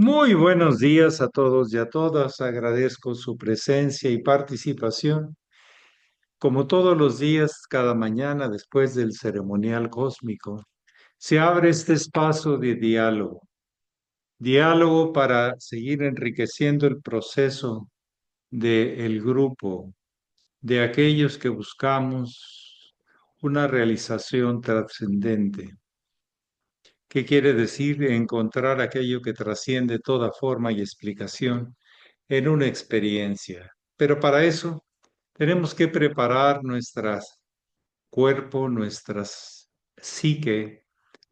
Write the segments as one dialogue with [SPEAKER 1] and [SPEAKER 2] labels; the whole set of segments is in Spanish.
[SPEAKER 1] Muy buenos días a todos y a todas. Agradezco su presencia y participación. Como todos los días, cada mañana después del ceremonial cósmico, se abre este espacio de diálogo. Diálogo para seguir enriqueciendo el proceso del grupo, de aquellos que buscamos una realización trascendente. ¿Qué quiere decir? Encontrar aquello que trasciende toda forma y explicación en una experiencia. Pero para eso tenemos que preparar nuestro cuerpo, nuestra psique,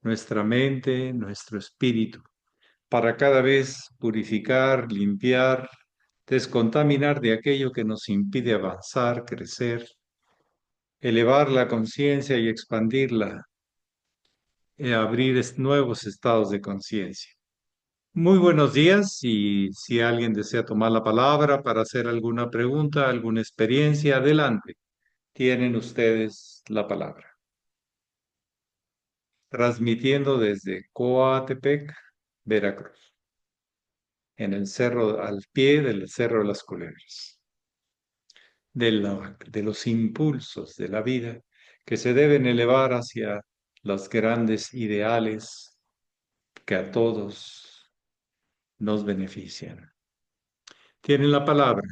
[SPEAKER 1] nuestra mente, nuestro espíritu, para cada vez purificar, limpiar, descontaminar de aquello que nos impide avanzar, crecer, elevar la conciencia y expandirla, abrir nuevos estados de conciencia. Muy buenos días y si alguien desea tomar la palabra para hacer alguna pregunta, alguna experiencia, adelante. Tienen ustedes la palabra. Transmitiendo desde Coatepec, Veracruz, en el cerro, al pie del Cerro de las Culebras, de los impulsos de la vida que se deben elevar hacia los grandes ideales que a todos nos benefician. Tienen la palabra.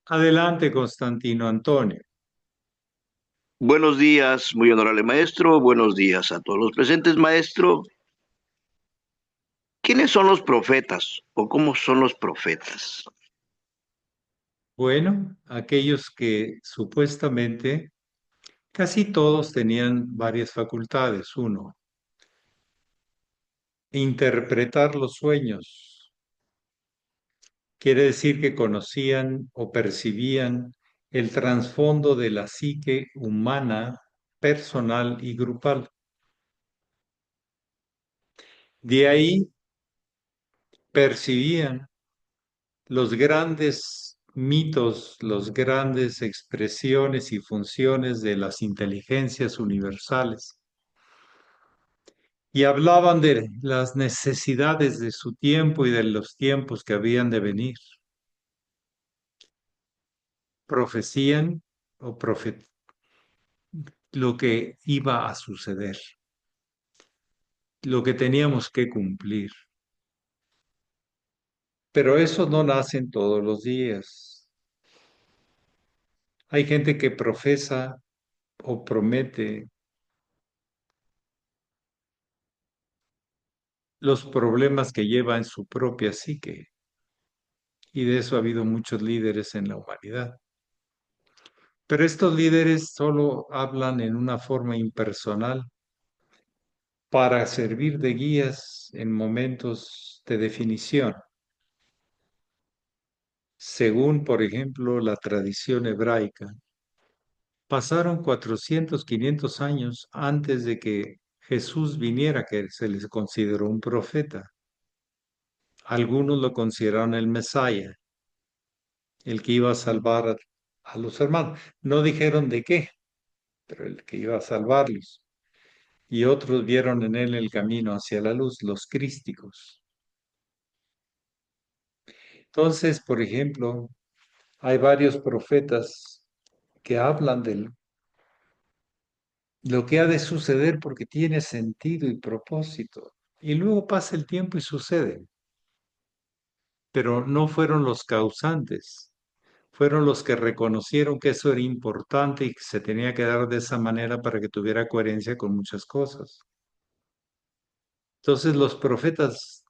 [SPEAKER 1] Adelante, Constantino Antonio.
[SPEAKER 2] Buenos días, muy honorable maestro. Buenos días a todos los presentes, maestro. ¿Quiénes son los profetas o cómo son los profetas?
[SPEAKER 1] Bueno, aquellos que supuestamente casi todos tenían varias facultades. Uno, interpretar los sueños. Quiere decir que conocían o percibían el trasfondo de la psique humana, personal y grupal. De ahí percibían los grandes mitos, las grandes expresiones y funciones de las inteligencias universales y hablaban de las necesidades de su tiempo y de los tiempos que habían de venir. Profecían o lo que iba a suceder, lo que teníamos que cumplir. Pero eso no nace todos los días. Hay gente que profesa o promete los problemas que lleva en su propia psique, y de eso ha habido muchos líderes en la humanidad. Pero estos líderes solo hablan en una forma impersonal para servir de guías en momentos de definición, según, por ejemplo, la tradición hebraica. Pasaron 400, 500 años antes de que Jesús viniera, que se les consideró un profeta. Algunos lo consideraron el Mesías, el que iba a salvar a los hermanos. No dijeron de qué, pero el que iba a salvarlos. Y otros vieron en él el camino hacia la luz, los crísticos. Entonces, por ejemplo, hay varios profetas que hablan de lo que ha de suceder porque tiene sentido y propósito. Y luego pasa el tiempo y sucede, pero no fueron los causantes, fueron los que reconocieron que eso era importante y que se tenía que dar de esa manera para que tuviera coherencia con muchas cosas. Entonces los profetas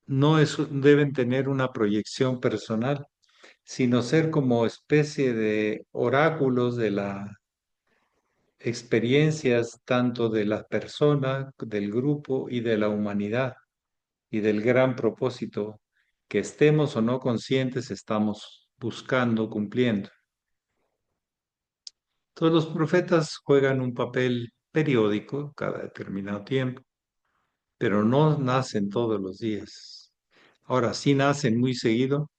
[SPEAKER 1] deben tener una proyección personal, sino ser como especie de oráculos de las experiencias tanto de la persona, del grupo y de la humanidad y del gran propósito que estemos o no conscientes estamos buscando, cumpliendo. Todos los profetas juegan un papel periódico cada determinado tiempo, pero no nacen todos los días. Ahora sí nacen muy seguido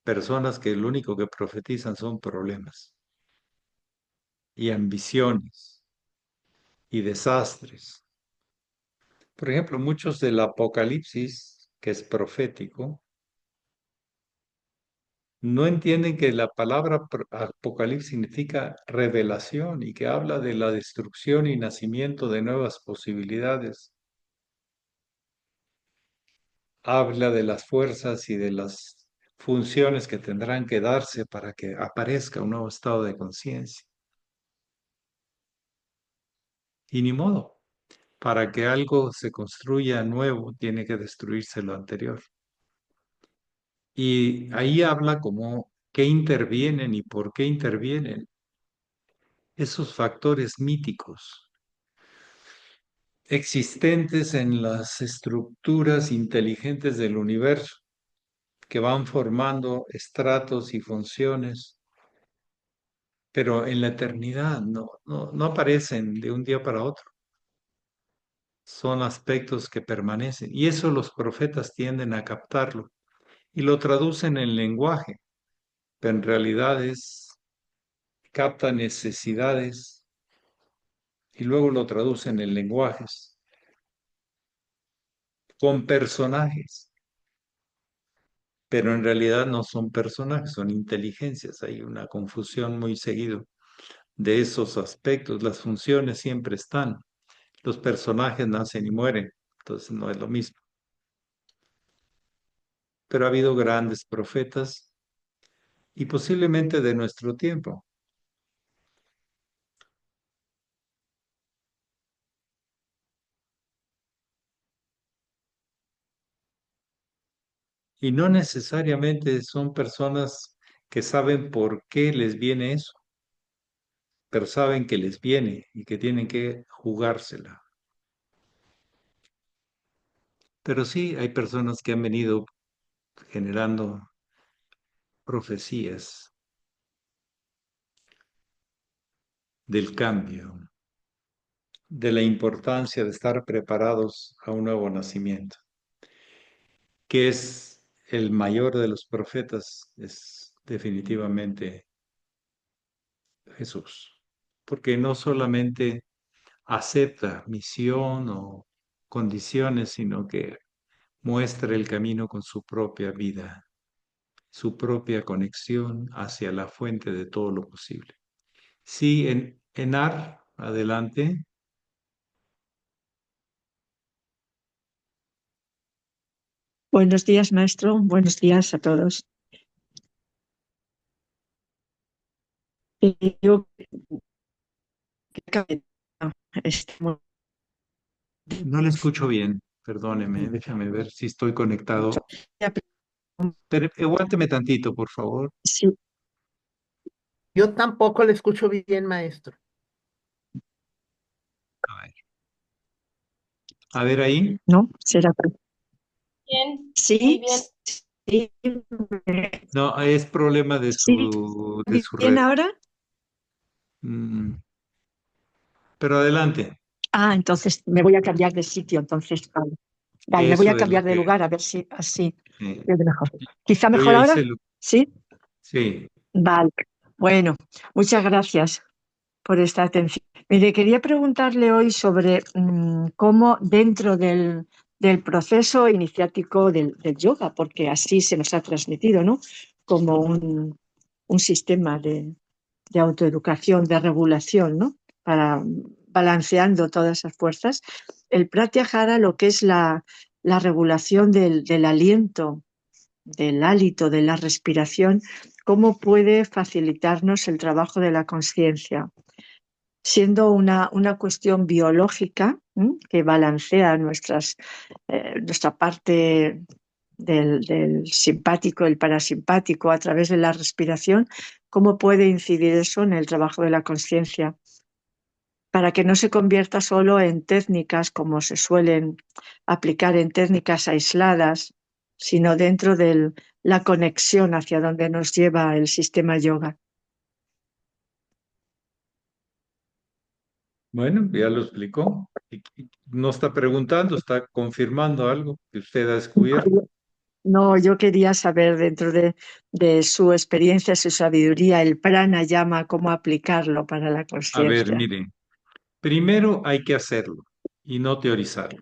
[SPEAKER 1] personas que lo único que profetizan son problemas y ambiciones. y desastres. Por ejemplo, muchos del Apocalipsis, que es profético, no entienden que la palabra Apocalipsis significa revelación y que habla de la destrucción y nacimiento de nuevas posibilidades. Habla de las fuerzas y de las funciones que tendrán que darse para que aparezca un nuevo estado de conciencia. Y ni modo, para que algo se construya nuevo, tiene que destruirse lo anterior. Y ahí habla como qué intervienen y por qué intervienen esos factores míticos existentes en las estructuras inteligentes del universo que van formando estratos y funciones, pero en la eternidad no aparecen de un día para otro. Son aspectos que permanecen y eso los profetas tienden a captarlo y lo traducen en lenguaje, pero en realidad capta necesidades y luego lo traducen en lenguajes con personajes, pero en realidad no son personajes, son inteligencias. Hay una confusión muy seguido de esos aspectos. Las funciones siempre están, los personajes nacen y mueren, entonces no es lo mismo. Pero ha habido grandes profetas y posiblemente de nuestro tiempo. Y no necesariamente son personas que saben por qué les viene eso, pero saben que les viene y que tienen que jugársela. Pero sí hay personas que han venido generando profecías del cambio, de la importancia de estar preparados a un nuevo nacimiento, que es el mayor de los profetas, es definitivamente Jesús, porque no solamente acepta misión o condiciones, sino que muestra el camino con su propia vida, su propia conexión hacia la fuente de todo lo posible. Sí, en Enar, adelante.
[SPEAKER 3] Buenos días, maestro. Buenos días a todos. Yo estamos
[SPEAKER 1] No le escucho bien, perdóneme, déjame ver si estoy conectado. Pero aguánteme tantito, por favor.
[SPEAKER 3] sí,
[SPEAKER 4] Yo tampoco le escucho bien, maestro.
[SPEAKER 1] A ver ahí.
[SPEAKER 3] ¿no? ¿Será que
[SPEAKER 5] Bien, muy
[SPEAKER 3] sí?
[SPEAKER 5] bien.
[SPEAKER 3] Sí,
[SPEAKER 1] No, es problema de
[SPEAKER 3] sí,
[SPEAKER 1] su
[SPEAKER 3] bien
[SPEAKER 1] red.
[SPEAKER 3] ahora.
[SPEAKER 1] Mm, pero adelante.
[SPEAKER 3] Entonces me voy a cambiar de sitio. Entonces, vale. Vale, me voy a
[SPEAKER 1] Eso es lo
[SPEAKER 3] cambiar de
[SPEAKER 1] que...
[SPEAKER 3] lugar a ver si así
[SPEAKER 1] eh,
[SPEAKER 3] es mejor. ¿Quizá
[SPEAKER 1] yo
[SPEAKER 3] mejor
[SPEAKER 1] ya
[SPEAKER 3] ahora?
[SPEAKER 1] hice lo...
[SPEAKER 3] Sí.
[SPEAKER 1] Sí.
[SPEAKER 3] Vale. Bueno, muchas gracias por esta atención. Mire, quería preguntarle hoy sobre cómo dentro del proceso iniciático del yoga, porque así se nos ha transmitido, ¿no? Como un sistema de autoeducación, de regulación, ¿no? Para balanceando todas esas fuerzas. El pratyahara, lo que es la regulación del aliento, del hálito, de la respiración, cómo puede facilitarnos el trabajo de la conciencia siendo una cuestión biológica que balancea nuestra parte del simpático, el parasimpático a través de la respiración, ¿cómo puede incidir eso en el trabajo de la conciencia? Para que no se convierta solo en técnicas como se suelen aplicar en técnicas aisladas, sino dentro de la conexión hacia donde nos lleva el sistema yoga.
[SPEAKER 1] Bueno, ya lo explicó. No está preguntando, está confirmando algo que usted ha descubierto.
[SPEAKER 3] No, yo quería saber dentro de su experiencia, su sabiduría, el pranayama, cómo aplicarlo para la
[SPEAKER 1] A ver,
[SPEAKER 3] conciencia.
[SPEAKER 1] mire, Primero hay que hacerlo y no teorizarlo.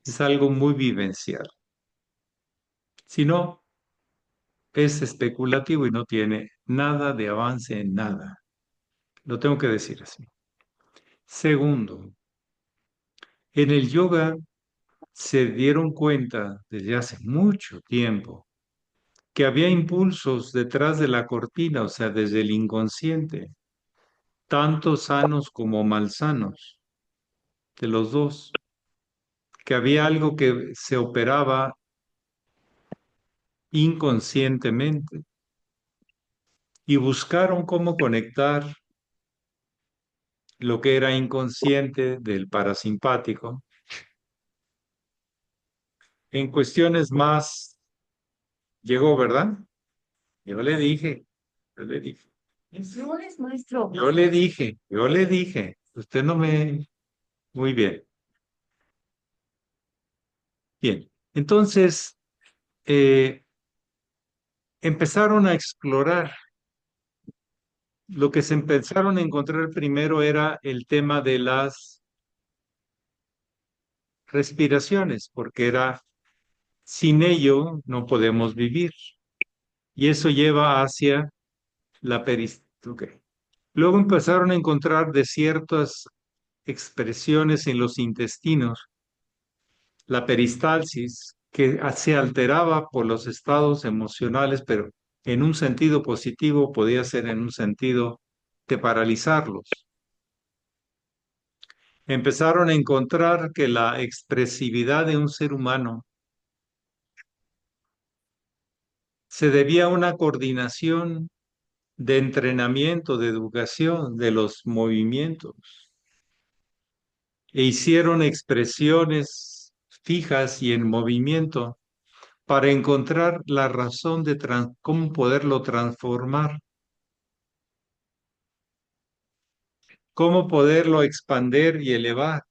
[SPEAKER 1] Es algo muy vivencial. Si no, es especulativo y no tiene nada de avance en nada. Lo tengo que decir así. Segundo, en el yoga se dieron cuenta desde hace mucho tiempo que había impulsos detrás de la cortina, o sea, desde el inconsciente, tanto sanos como malsanos, de los dos, que había algo que se operaba inconscientemente y buscaron cómo conectar lo que era inconsciente del parasimpático en cuestiones más, llegó, ¿verdad? Yo le dije, yo le dije,
[SPEAKER 3] Flores, maestro.
[SPEAKER 1] yo le dije, usted no me, muy bien, bien. Entonces, eh, empezaron a explorar. Lo que se empezaron a encontrar primero era el tema de las respiraciones, porque era, sin ello no podemos vivir. Y eso lleva hacia la peristalsis. Luego empezaron a encontrar de ciertas expresiones en los intestinos, la peristalsis, que se alteraba por los estados emocionales, pero en un sentido positivo podía ser en un sentido de paralizarlos. Empezaron a encontrar que la expresividad de un ser humano se debía a una coordinación de entrenamiento, de educación de los movimientos, e hicieron expresiones fijas y en movimiento para encontrar la razón de cómo poderlo transformar, cómo poderlo expander y elevar.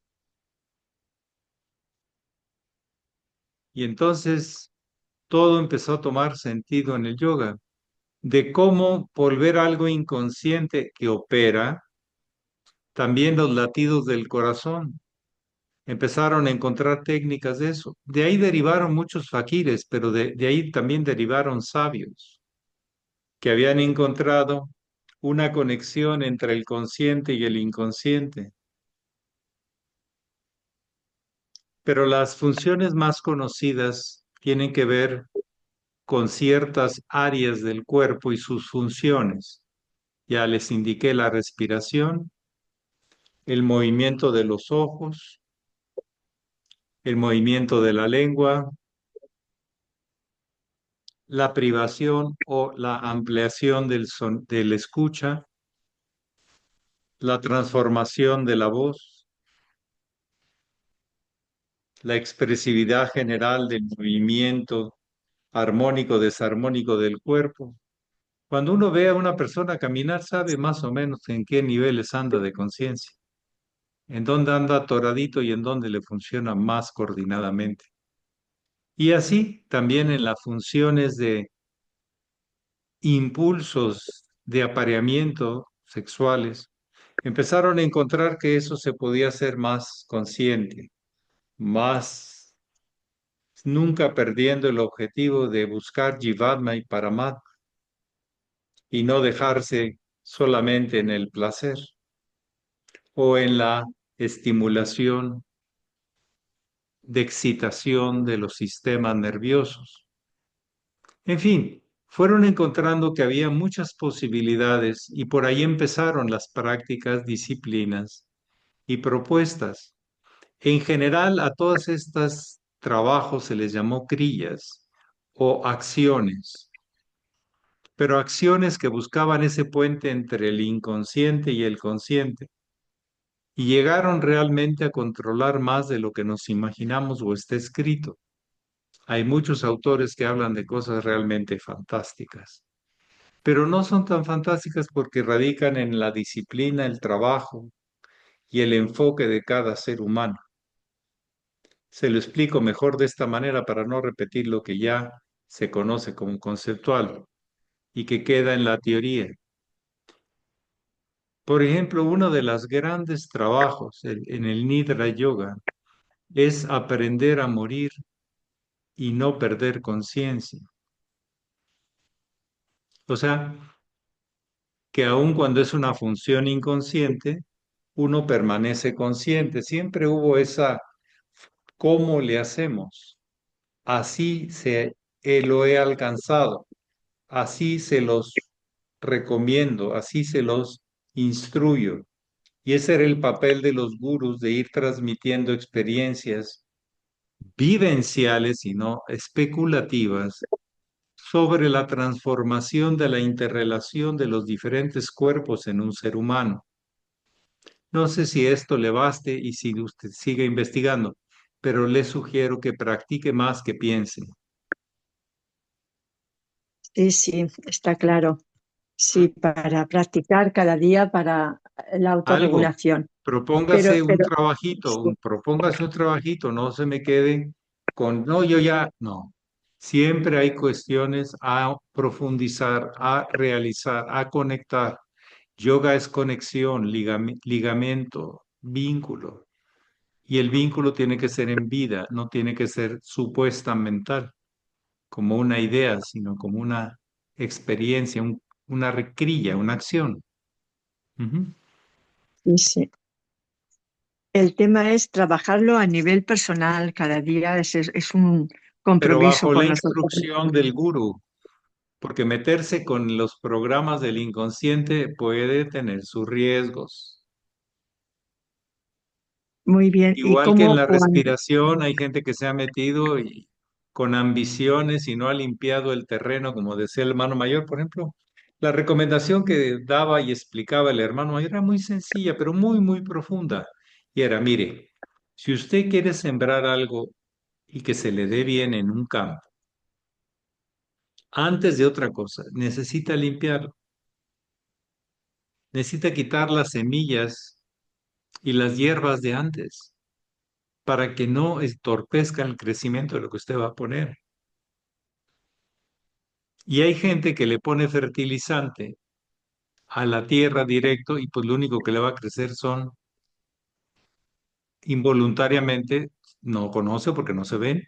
[SPEAKER 1] Y entonces todo empezó a tomar sentido en el yoga, de cómo volver algo inconsciente que opera también los latidos del corazón. Empezaron a encontrar técnicas de eso. De ahí derivaron muchos faquires, pero de ahí también derivaron sabios que habían encontrado una conexión entre el consciente y el inconsciente. Pero las funciones más conocidas tienen que ver con ciertas áreas del cuerpo y sus funciones. Ya les indiqué la respiración, el movimiento de los ojos, el movimiento de la lengua, la privación o la ampliación del escucha, la transformación de la voz, la expresividad general del movimiento armónico, desarmónico del cuerpo. Cuando uno ve a una persona caminar, sabe más o menos en qué niveles anda de conciencia, en dónde anda atoradito y en dónde le funciona más coordinadamente. Y así también en las funciones de impulsos de apareamiento sexuales, empezaron a encontrar que eso se podía hacer más consciente, más nunca perdiendo el objetivo de buscar Jivatma y Paramatma y no dejarse solamente en el placer o en la estimulación de excitación de los sistemas nerviosos. En fin, fueron encontrando que había muchas posibilidades y por ahí empezaron las prácticas, disciplinas y propuestas. En general, a todas estas trabajos se les llamó kriyas o acciones, pero acciones que buscaban ese puente entre el inconsciente y el consciente y llegaron realmente a controlar más de lo que nos imaginamos o está escrito. Hay muchos autores que hablan de cosas realmente fantásticas, pero no son tan fantásticas porque radican en la disciplina, el trabajo y el enfoque de cada ser humano. Se lo explico mejor de esta manera para no repetir lo que ya se conoce como conceptual y que queda en la teoría. Por ejemplo, uno de los grandes trabajos en el Nidra Yoga es aprender a morir y no perder conciencia. O sea, que aun cuando es una función inconsciente, uno permanece consciente. Siempre hubo esa, ¿cómo le hacemos? Así lo he alcanzado, así se los recomiendo, así se los instruyo. Y ese era el papel de los gurús, de ir transmitiendo experiencias vivenciales y no especulativas sobre la transformación de la interrelación de los diferentes cuerpos en un ser humano. No sé si esto le baste y si usted sigue investigando, pero le sugiero que practique más que piense.
[SPEAKER 3] Sí, sí, está claro. Sí, para practicar cada día para la
[SPEAKER 1] Algo,
[SPEAKER 3] autorregulación.
[SPEAKER 1] propóngase un
[SPEAKER 3] Pero,
[SPEAKER 1] trabajito,
[SPEAKER 3] sí,
[SPEAKER 1] propóngase un trabajito, no se me quede con, no, yo ya, no. Siempre hay cuestiones a profundizar, a realizar, a conectar. Yoga es conexión, ligamento, vínculo. Y el vínculo tiene que ser en vida, no tiene que ser supuesta mental, como una idea, sino como una experiencia, una recrilla, una acción. Ujú.
[SPEAKER 3] sí, sí. El tema es trabajarlo a nivel personal cada día, es un
[SPEAKER 1] Pero
[SPEAKER 3] compromiso
[SPEAKER 1] bajo la
[SPEAKER 3] con nosotros.
[SPEAKER 1] instrucción del gurú, porque meterse con los programas del inconsciente puede tener sus riesgos.
[SPEAKER 3] Muy bien. ¿Y
[SPEAKER 1] Igual que en
[SPEAKER 3] cómo
[SPEAKER 1] la
[SPEAKER 3] cuando?
[SPEAKER 1] respiración, hay gente que se ha metido y con ambiciones y no ha limpiado el terreno, como decía el hermano mayor, por ejemplo. La recomendación que daba y explicaba el hermano mayor era muy sencilla, pero muy, muy profunda. Y era, mire, si usted quiere sembrar algo y que se le dé bien en un campo, antes de otra cosa, necesita limpiarlo, necesita quitar las semillas y las hierbas de antes para que no entorpezca el crecimiento de lo que usted va a poner. Y hay gente que le pone fertilizante a la tierra directo y pues lo único que le va a crecer son involuntariamente, no conoce porque no se ven,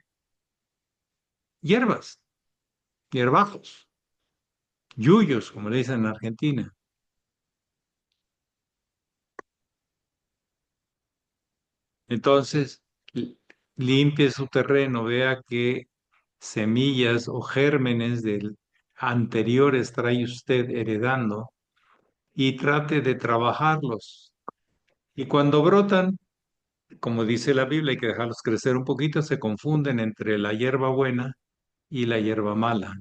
[SPEAKER 1] hierbas, hierbajos, yuyos, como le dicen en Argentina. Entonces, limpie su terreno, vea qué semillas o gérmenes del anteriores trae usted heredando y trate de trabajarlos. Y cuando brotan, como dice la Biblia, hay que dejarlos crecer un poquito, se confunden entre la hierba buena y la hierba mala.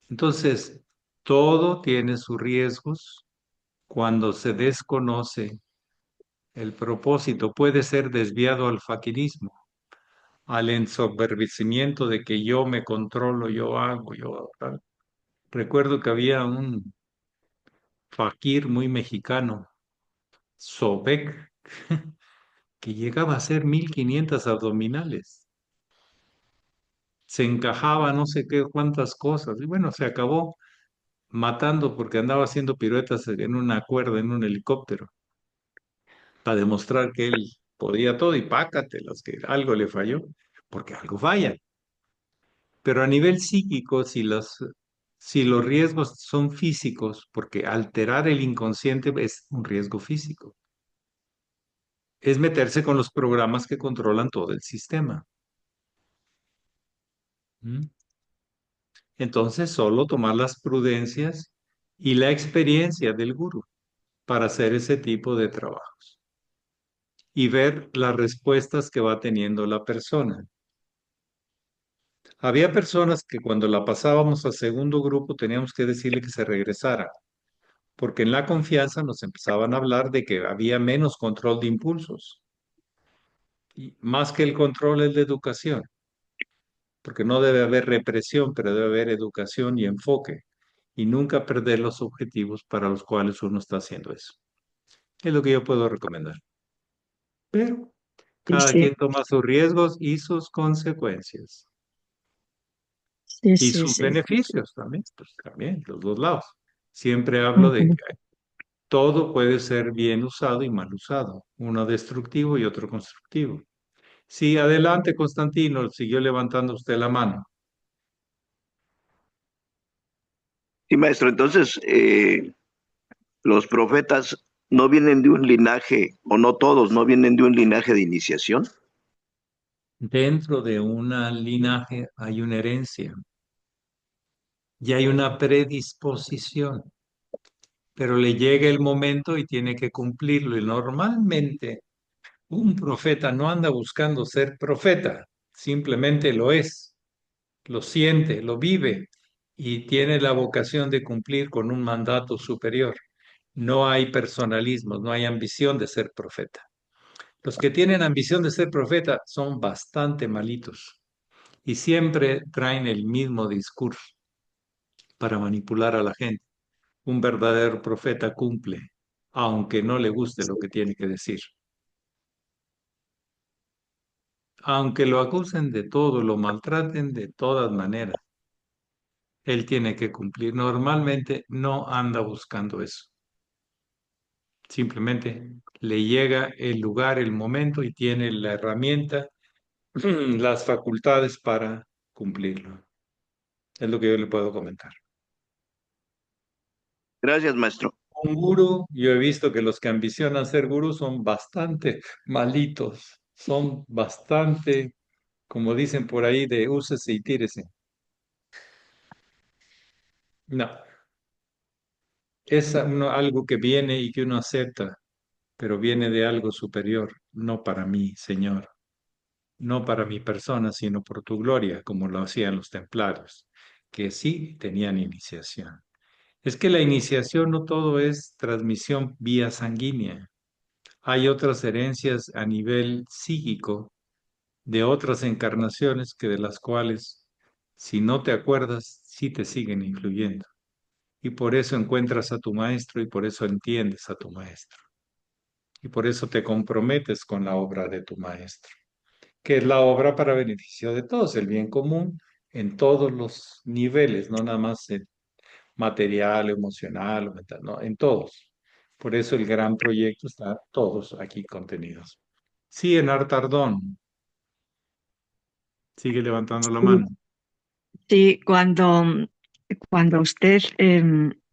[SPEAKER 1] Entonces, todo tiene sus riesgos. Cuando se desconoce el propósito, puede ser desviado al faquirismo, al ensoberbecimiento de que yo me controlo, yo hago, yo hago, tal. Recuerdo que había un faquir muy mexicano, Sobek, que llegaba a hacer 1500 abdominales. Se encajaba no sé qué cuántas cosas. Y bueno, se acabó matando porque andaba haciendo piruetas en una cuerda, en un helicóptero, para demostrar que él podía todo y pácatelas, que algo le falló, porque algo falla. Pero a nivel psíquico, si los riesgos son físicos, porque alterar el inconsciente es un riesgo físico, es meterse con los programas que controlan todo el sistema. ¿Mm? Entonces, solo tomar las prudencias y la experiencia del gurú para hacer ese tipo de trabajos y ver las respuestas que va teniendo la persona. Había personas que cuando la pasábamos a segundo grupo teníamos que decirle que se regresara, porque en la confianza nos empezaban a hablar de que había menos control de impulsos. Y más que el control es la educación, porque no debe haber represión, pero debe haber educación y enfoque, y nunca perder los objetivos para los cuales uno está haciendo eso. Es lo que yo puedo recomendar. Pero
[SPEAKER 3] Sí,
[SPEAKER 1] cada
[SPEAKER 3] sí,
[SPEAKER 1] quien toma sus riesgos y sus consecuencias.
[SPEAKER 3] sí,
[SPEAKER 1] Y
[SPEAKER 3] sí,
[SPEAKER 1] sus
[SPEAKER 3] sí.
[SPEAKER 1] beneficios también, pues también, los dos lados. Siempre hablo de
[SPEAKER 3] Ujú.
[SPEAKER 1] que todo puede ser bien usado y mal usado, uno destructivo y otro constructivo. Sí, adelante, Constantino, siguió levantando usted la mano.
[SPEAKER 2] Sí, maestro, entonces los profetas no vienen de un linaje, o no todos, no vienen de un linaje de iniciación.
[SPEAKER 1] Dentro de un linaje hay una herencia y hay una predisposición, pero le llega el momento y tiene que cumplirlo. Y normalmente un profeta no anda buscando ser profeta, simplemente lo es, lo siente, lo vive y tiene la vocación de cumplir con un mandato superior. No hay personalismo, no hay ambición de ser profeta. Los que tienen ambición de ser profeta son bastante malitos y siempre traen el mismo discurso para manipular a la gente. Un verdadero profeta cumple, aunque no le guste lo que tiene que decir. Aunque lo acusen de todo, lo maltraten de todas maneras, él tiene que cumplir. Normalmente no anda buscando eso. Simplemente le llega el lugar, el momento y tiene la herramienta, las facultades para cumplirlo. Es lo que yo le puedo comentar.
[SPEAKER 2] Gracias, maestro.
[SPEAKER 1] Un gurú, yo he visto que los que ambicionan ser gurú son bastante malitos, son bastante, como dicen por ahí, de úsese y tírese. No, es algo que viene y que uno acepta, pero viene de algo superior, no para mí, Señor, no para mi persona, sino por tu gloria, como lo hacían los templarios, que sí tenían iniciación. Es que la iniciación no todo es transmisión vía sanguínea. Hay otras herencias a nivel psíquico de otras encarnaciones que de las cuales, si no te acuerdas, sí te siguen influyendo. Y por eso encuentras a tu maestro y por eso entiendes a tu maestro. Y por eso te comprometes con la obra de tu maestro, que es la obra para beneficio de todos, el bien común en todos los niveles, no nada más en material, emocional, o mental, no, en todos. Por eso el gran proyecto está todos aquí contenidos. Sí, en Artardón, sigue levantando la
[SPEAKER 3] Sí,
[SPEAKER 1] mano.
[SPEAKER 3] sí, cuando usted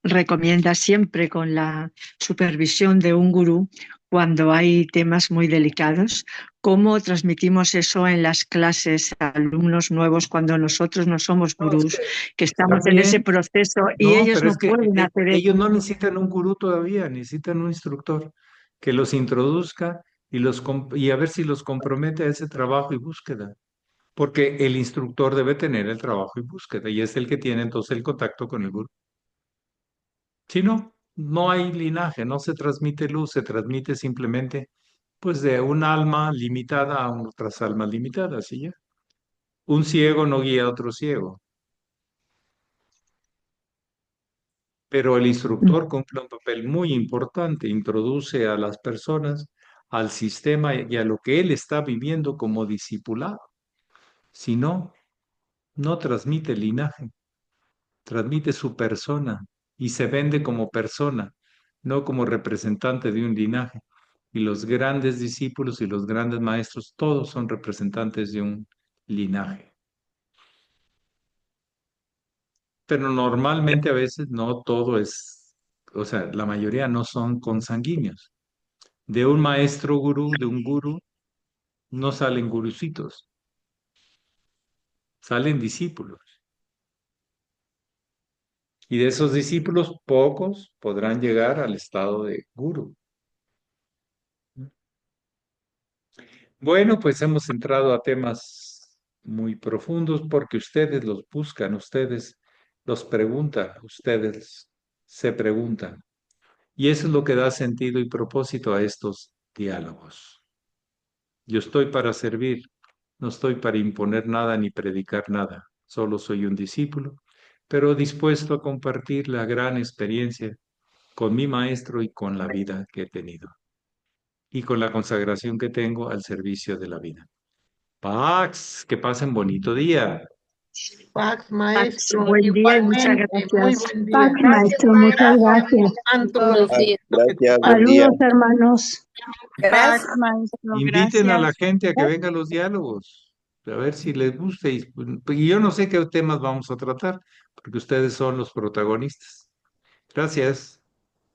[SPEAKER 3] recomienda siempre con la supervisión de un gurú, cuando hay temas muy delicados, ¿cómo transmitimos eso en las clases a alumnos nuevos cuando nosotros no somos
[SPEAKER 1] No, es
[SPEAKER 3] gurús,
[SPEAKER 1] que
[SPEAKER 3] que
[SPEAKER 1] está
[SPEAKER 3] estamos en ese
[SPEAKER 1] bien.
[SPEAKER 3] proceso y
[SPEAKER 1] No,
[SPEAKER 3] ellos
[SPEAKER 1] pero
[SPEAKER 3] no
[SPEAKER 1] es que
[SPEAKER 3] pueden hacer
[SPEAKER 1] ellos
[SPEAKER 3] eso?
[SPEAKER 1] no necesitan un gurú todavía, necesitan un instructor que los introduzca y, y a ver si los compromete a ese trabajo y búsqueda. Porque el instructor debe tener el trabajo y búsqueda y es el que tiene entonces el contacto con el gurú. Si no, no hay linaje, no se transmite luz, se transmite simplemente pues de un alma limitada a otras almas limitadas y ya. Un ciego no guía a otro ciego, pero el instructor cumple un papel muy importante, introduce a las personas al sistema y a lo que él está viviendo como discipulado. Si no, no transmite linaje, transmite su persona y se vende como persona, no como representante de un linaje. Y los grandes discípulos y los grandes maestros, todos son representantes de un linaje. Pero normalmente a veces no todo es, o sea, la mayoría no son consanguíneos. De un maestro gurú, de un gurú, no salen gurucitos, salen discípulos. Y de esos discípulos, pocos podrán llegar al estado de gurú. Bueno, pues hemos entrado a temas muy profundos porque ustedes los buscan, ustedes los preguntan, ustedes se preguntan. Y eso es lo que da sentido y propósito a estos diálogos. Yo estoy para servir, no estoy para imponer nada ni predicar nada. Solo soy un discípulo, pero dispuesto a compartir la gran experiencia con mi maestro y con la vida que he tenido y con la consagración que tengo al servicio de la vida. Pax, que pasen bonito día.
[SPEAKER 4] Pax, maestro.
[SPEAKER 3] Buen día y muchas
[SPEAKER 4] Igualmente, muy
[SPEAKER 3] gracias.
[SPEAKER 4] buen día.
[SPEAKER 6] Pax, maestro, muchas gracias.
[SPEAKER 4] Tanto
[SPEAKER 5] Todos los días.
[SPEAKER 2] Gracias, buen día.
[SPEAKER 6] Saludos, hermanos.
[SPEAKER 5] Gracias, maestro.
[SPEAKER 1] Inviten a la
[SPEAKER 5] Gracias.
[SPEAKER 1] gente a que venga a los diálogos, a ver si les gusta. Y yo no sé qué temas vamos a tratar, porque ustedes son los protagonistas. Gracias.